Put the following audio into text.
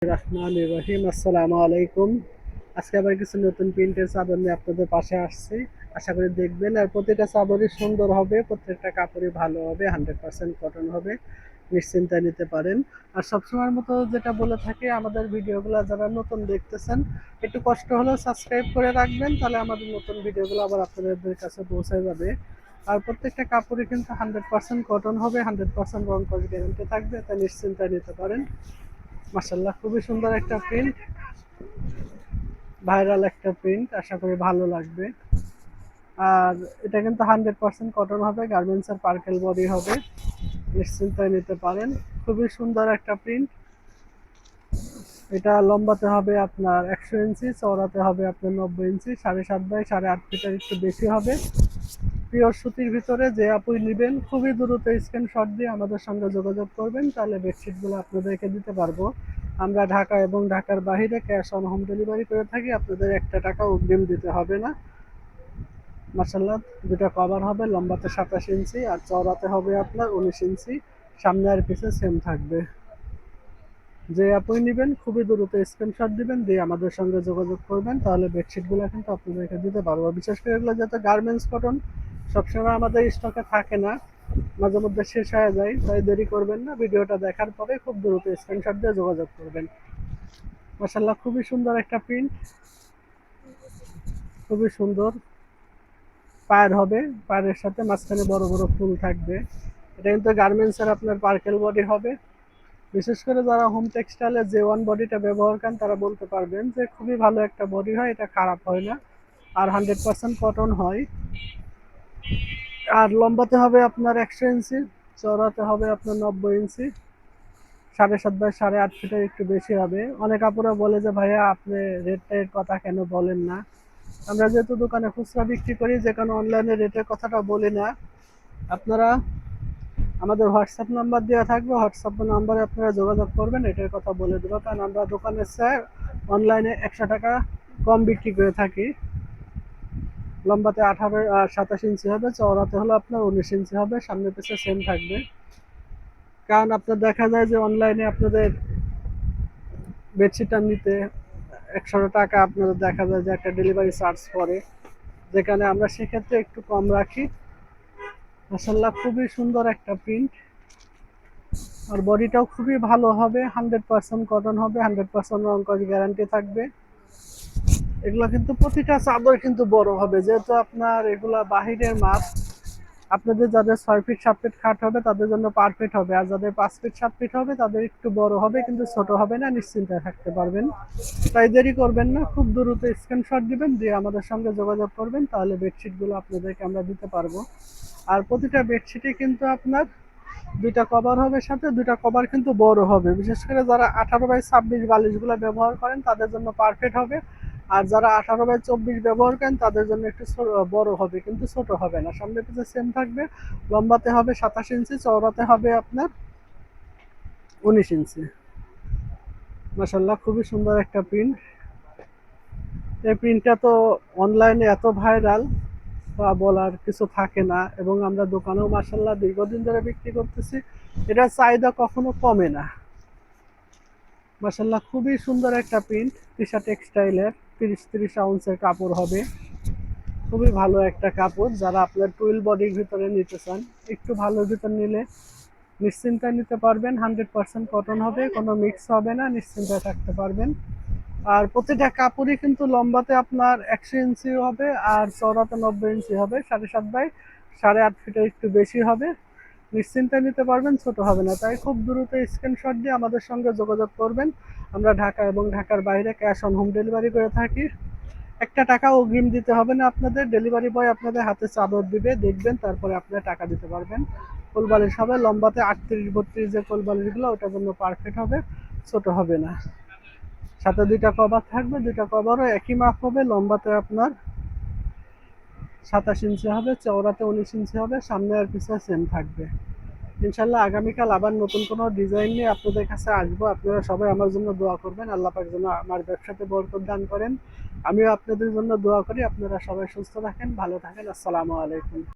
রহমানির রহিম, আসসালামু আলাইকুম। আজকে আবার কিছু নতুন প্রিন্টের চাদর নিয়ে আপনাদের পাশে আসছি। আশা করি দেখবেন, আর প্রতিটা চাদরই সুন্দর হবে, প্রত্যেকটা কাপড়ই ভালো হবে, 100% কটন হবে, নিশ্চিন্তায় নিতে পারেন। আর সবসময়ের মতো যেটা বলে থাকি, আমাদের ভিডিওগুলো যারা নতুন দেখতেছেন একটু কষ্ট হলেও সাবস্ক্রাইব করে রাখবেন, তাহলে আমাদের নতুন ভিডিওগুলো আবার আপনাদের কাছে পৌঁছে যাবে। আর প্রত্যেকটা কাপড়ই কিন্তু 100% কটন হবে, 100% রং কস গ্যারান্টি থাকবে, তাই নিশ্চিন্তায় নিতে পারেন। মাশাআল্লাহ, খুবই সুন্দর একটা প্রিন্ট, ভাইরাল একটা প্রিন্ট, আশা করি ভালো লাগবে। আর এটা কিন্তু 100% কটন হবে, গার্মেন্টসের পার্কেল বডি হবে, নিশ্চিন্তায় নিতে পারেন। খুবই সুন্দর একটা প্রিন্ট। এটা লম্বাতে হবে আপনার 100 ইঞ্চি, চওড়াতে হবে আপনার 90 ইঞ্চি, 7.5 বাই 8.5 ফিটের একটু বেশি হবে। পিওর সুতির ভিতরে যে আপুই নেবেন, খুবই দ্রুত স্ক্রিনশট দিয়ে আমাদের সঙ্গে যোগাযোগ করবেন, তাহলে বেডশিটগুলো আপনাদেরকে দিতে পারবো। আমরা ঢাকা এবং ঢাকার বাইরে ক্যাশ অন হোম ডেলিভারি করে থাকি, আপনাদের একটা টাকা অগ্রিম দিতে হবে না। মাশাআল্লাহ, দুটো কভার হবে, লম্বাতে 27 ইঞ্চি আর চওড়াতে হবে আপনার 19 ইঞ্চি, সামনে আর পিছে সেম থাকবে। যে আপুই নেবেন খুবই দ্রুত স্ক্রিনশট দিবেন, দিয়ে আমাদের সঙ্গে যোগাযোগ করবেন, তাহলে বেডশিটগুলো কিন্তু আপনাদেরকে দিতে পারবো। বিশেষ করে এগুলো যাতে গার্মেন্টস কটন, সবসময় আমাদের স্টকে থাকে না, মাঝে মধ্যে শেষ হয়ে যায়, তাই দেরি করবেন না, ভিডিওটা দেখার পরে খুব দ্রুত স্ক্রিনশট দিয়ে যোগাযোগ করবেন। মাশাআল্লাহ, খুবই সুন্দর একটা প্রিন্ট, খুবই সুন্দর। পায়ের হবে, পায়ের সাথে মাঝখানে বড় বড় ফুল থাকবে। এটা কিন্তু গার্মেন্টসের আপনার পার্কেল বডি হবে। বিশেষ করে যারা হোম টেক্সটাইলে যে ওয়ান বডিটা ব্যবহার করেন তারা বলতে পারবেন যে খুবই ভালো একটা বডি হয়, এটা খারাপ হয় না, আর 100% কটন হয়। আর লম্বাতে হবে আপনার 100 ইঞ্চি, চওড়াতে হবে আপনার 90 ইঞ্চি, 7.5 বাই 8.5 ফিটের একটু বেশি হবে। অনেক আপুরা বলে যে ভাইয়া আপনি রেটের কথা কেন বলেন না। আমরা যেহেতু দোকানে খুচরা বিক্রি করি, যে কোনো অনলাইনে রেটের কথাটা বলি না। আপনারা আমাদের হোয়াটসঅ্যাপ নাম্বার দেওয়া থাকবে, হোয়াটসঅ্যাপ নাম্বারে আপনারা যোগাযোগ করবেন, এটার কথা বলে দেবো, কারণ আমরা দোকানের চেয়ে অনলাইনে 100 টাকা কম বিক্রি করে থাকি। লম্বাতে 27 ইঞ্চি হবে, চওড়াতে হলো আপনার 19 ইঞ্চি হবে, সামনে পিছে সেম থাকবে। কারণ আপনার দেখা যায় যে অনলাইনে আপনাদের বেডশিটটা নিতে 100 টাকা আপনাদের দেখা যায় যে একটা ডেলিভারি চার্জ পড়ে, যেখানে আমরা সেক্ষেত্রে একটু কম রাখি। মাশাআল্লাহ, খুবই সুন্দর একটা প্রিন্ট, আর বডিটাও খুবই ভালো হবে, 100% কটন হবে, 100% রং কস গ্যারান্টি থাকবে। এগুলো কিন্তু প্রতিটা চাদর কিন্তু বড় হবে, যেহেতু আপনার এগুলা বাহিরের মাপ। আপনাদের যাদের 6 ফিট 7 ফিট খাট হবে তাদের জন্য পারফেক্ট হবে, আর যাদের 5 ফিট 7 ফিট হবে তাদের একটু বড় হবে, কিন্তু ছোট হবে না, নিশ্চিন্তায় থাকতে পারবেন। তাই দেরি করবেন না, খুব দ্রুত স্ক্রিনশট দিবেন, দিয়ে আমাদের সঙ্গে যোগাযোগ করবেন, তাহলে বেডশিটগুলো আপনাদেরকে আমরা দিতে পারবো। আর প্রতিটা বেডশিটে কিন্তু আপনার দুইটা কভার হবে, সাথে দুইটা কভার কিন্তু বড় হবে। বিশেষ করে যারা 18 বাই 26 বালিশগুলো ব্যবহার করেন তাদের জন্য পারফেক্ট হবে, আর যারা 18 বাই 24 ব্যবহার করেন তাদের জন্য একটু বড় হবে, কিন্তু ছোট হবে না, সামনে পিছনে সেম থাকবে। লম্বাতে হবে 27 ইঞ্চি, চওড়াতে হবে আপনার 19 ইঞ্চি। মাশাআল্লাহ, খুবই সুন্দর একটা প্রিন্ট। এই প্রিন্টটা তো অনলাইনে এত ভাইরাল, বা বলার কিছু থাকে না, এবং আমরা দোকানেও মাশাআল্লাহ দীর্ঘদিন ধরে বিক্রি করতেছি, এটা চাহিদা কখনো কমে না। মাশাআল্লাহ, খুবই সুন্দর একটা প্রিন্ট, তৃষা টেক্সটাইলের 30-30 আউন্সের কাপড় হবে, খুবই ভালো একটা কাপড়। যারা আপনার টুইল বডির ভিতরে নিতে চান, একটু ভালোর ভিতর নিলে নিশ্চিন্তায় নিতে পারবেন, 100% কটন হবে, কোনো মিক্স হবে না, নিশ্চিন্তায় থাকতে পারবেন। আর প্রতিটা কাপড়ই কিন্তু লম্বাতে আপনার 100 ইঞ্চি হবে, আর চওড়াতে 90 ইঞ্চি হবে, 7.5 বাই 8.5 ফিটের একটু বেশি হবে, নিশ্চিন্তায় নিতে পারবেন, ছোট হবে না। তাই খুব দ্রুত স্ক্রিনশট দিয়ে আমাদের সঙ্গে যোগাযোগ করবেন। আমরা ঢাকা এবং ঢাকার বাইরে ক্যাশ অন হোম ডেলিভারি করে থাকি, একটা টাকা অগ্রিম দিতে হবে না আপনাদের, ডেলিভারি বয় আপনাদের হাতে চাদর দিবে, দেখবেন, তারপরে আপনারা টাকা দিতে পারবেন। কোলবালিশ হবে লম্বাতে 38-32, যে কোলবালিশগুলো ওটার জন্য পারফেক্ট হবে, ছোট হবে না। সাথে দুইটা কভার থাকবে, দুইটা কভারও একই মাপ হবে, লম্বাতে আপনার 27 ইঞ্চি হবে, চওড়াতে 19 ইঞ্চি হবে, সামনে আর পিছনে সেম থাকবে। ইনশাল্লাহ আগামীকাল আবার নতুন কোনো ডিজাইন নিয়ে আপনাদের কাছে আসবো। আপনারা সবাই আমার জন্য দোয়া করবেন, আল্লাহ পাক যেন আমার ব্যবসাতে বরকত দান করেন। আমিও আপনাদের জন্য দোয়া করি। আপনারা সবাই সুস্থ থাকেন, ভালো থাকেন। আসসালামু আলাইকুম।